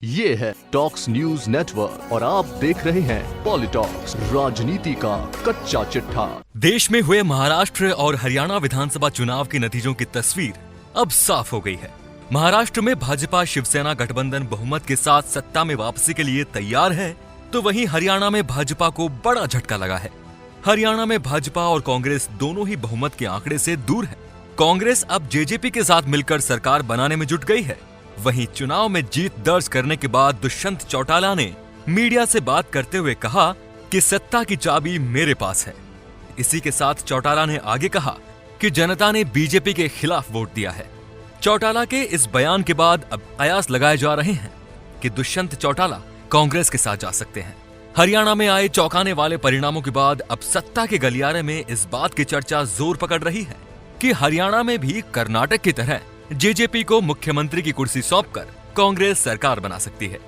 ये है talks news network और आप देख रहे हैं पॉलिटॉक्स, राजनीति का कच्चा चिट्ठा। देश में हुए महाराष्ट्र और हरियाणा विधानसभा चुनाव के नतीजों की तस्वीर अब साफ हो गई है। महाराष्ट्र में भाजपा शिवसेना गठबंधन बहुमत के साथ सत्ता में वापसी के लिए तैयार है, तो वहीं हरियाणा में भाजपा को बड़ा झटका लगा है। हरियाणा में भाजपा और कांग्रेस दोनों ही बहुमत के आंकड़े से दूर है। कांग्रेस अब जेजेपी के साथ मिलकर सरकार बनाने में जुट गई है। वहीं चुनाव में जीत दर्ज करने के बाद दुष्यंत चौटाला ने मीडिया से बात करते हुए कहा कि सत्ता की चाबी मेरे पास है। इसी के साथ चौटाला ने आगे कहा कि जनता ने बीजेपी के खिलाफ वोट दिया है। चौटाला के इस बयान के बाद अब कयास लगाए जा रहे हैं कि दुष्यंत चौटाला कांग्रेस के साथ जा सकते हैं। हरियाणा में आए चौंकाने वाले परिणामों के बाद अब सत्ता के गलियारे में इस बात की चर्चा जोर पकड़ रही है कि हरियाणा में भी कर्नाटक की तरह जेजेपी को मुख्यमंत्री की कुर्सी सौंपकर कांग्रेस सरकार बना सकती है।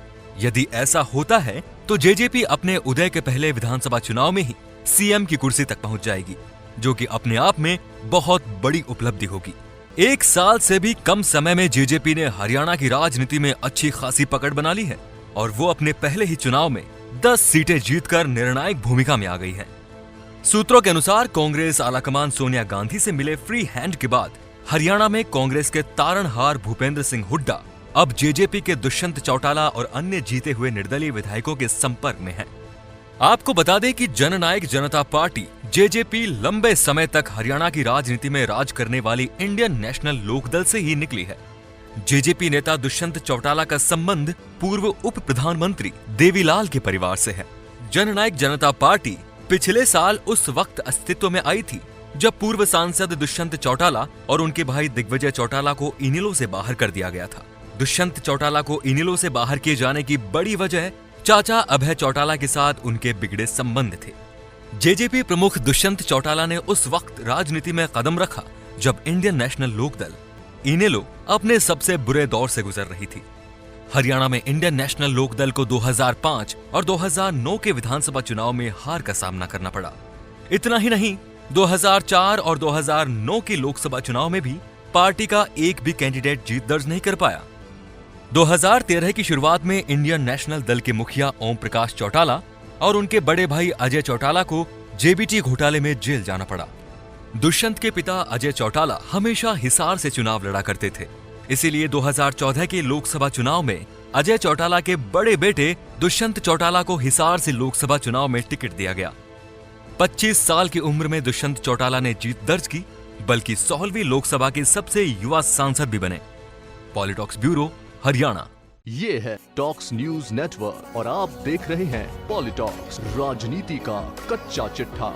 यदि ऐसा होता है तो जेजेपी अपने उदय के पहले विधानसभा चुनाव में ही सीएम की कुर्सी तक पहुंच जाएगी, जो कि अपने आप में बहुत बड़ी उपलब्धि होगी। एक साल से भी कम समय में जेजेपी ने हरियाणा की राजनीति में अच्छी खासी पकड़ बना ली है और वो अपने पहले ही चुनाव में 10 सीटें जीतकर निर्णायक भूमिका में आ गई है। सूत्रों के अनुसार कांग्रेस आलाकमान सोनिया गांधी से मिले फ्री हैंड के बाद हरियाणा में कांग्रेस के तारणहार भूपेंद्र सिंह हुड्डा अब जेजेपी के दुष्यंत चौटाला और अन्य जीते हुए निर्दलीय विधायकों के संपर्क में हैं। आपको बता दें कि जननायक जनता पार्टी जेजेपी लंबे समय तक हरियाणा की राजनीति में राज करने वाली इंडियन नेशनल लोकदल से ही निकली है। जेजेपी नेता दुष्यंत चौटाला का संबंध पूर्व उप प्रधानमंत्री देवीलाल के परिवार से है। जननायक जनता पार्टी पिछले साल उस वक्त अस्तित्व में आई थी जब पूर्व सांसद दुष्यंत चौटाला और उनके भाई दिग्विजय चौटाला को इनेलो से बाहर कर दिया गया था। दुष्यंत चौटाला को इनेलो से बाहर किए जाने की बड़ी वजह चाचा अभय चौटाला के साथ उनके बिगड़े संबंध थे। जेजेपी प्रमुख दुष्यंत चौटाला ने उस वक्त राजनीति में कदम रखा जब इंडियन नेशनल लोकदल इनेलो अपने सबसे बुरे दौर से गुजर रही थी। हरियाणा में इंडियन नेशनल लोकदल को 2005 और 2009 के विधानसभा चुनाव में हार का सामना करना पड़ा। इतना ही नहीं, 2004 और 2009 के लोकसभा चुनाव में भी पार्टी का एक भी कैंडिडेट जीत दर्ज नहीं कर पाया। 2013 की शुरुआत में इंडियन नेशनल दल के मुखिया ओम प्रकाश चौटाला और उनके बड़े भाई अजय चौटाला को जेबीटी घोटाले में जेल जाना पड़ा। दुष्यंत के पिता अजय चौटाला हमेशा हिसार से चुनाव लड़ा करते थे, इसीलिए 2014 के लोकसभा चुनाव में अजय चौटाला के बड़े बेटे दुष्यंत चौटाला को हिसार से लोकसभा चुनाव में टिकट दिया गया। 25 साल की उम्र में दुष्यंत चौटाला ने जीत दर्ज की, बल्कि 16वीं लोकसभा के सबसे युवा सांसद भी बने। पॉलिटॉक्स ब्यूरो, हरियाणा। ये है टॉक्स न्यूज नेटवर्क और आप देख रहे हैं पॉलिटॉक्स, राजनीति का कच्चा चिट्ठा।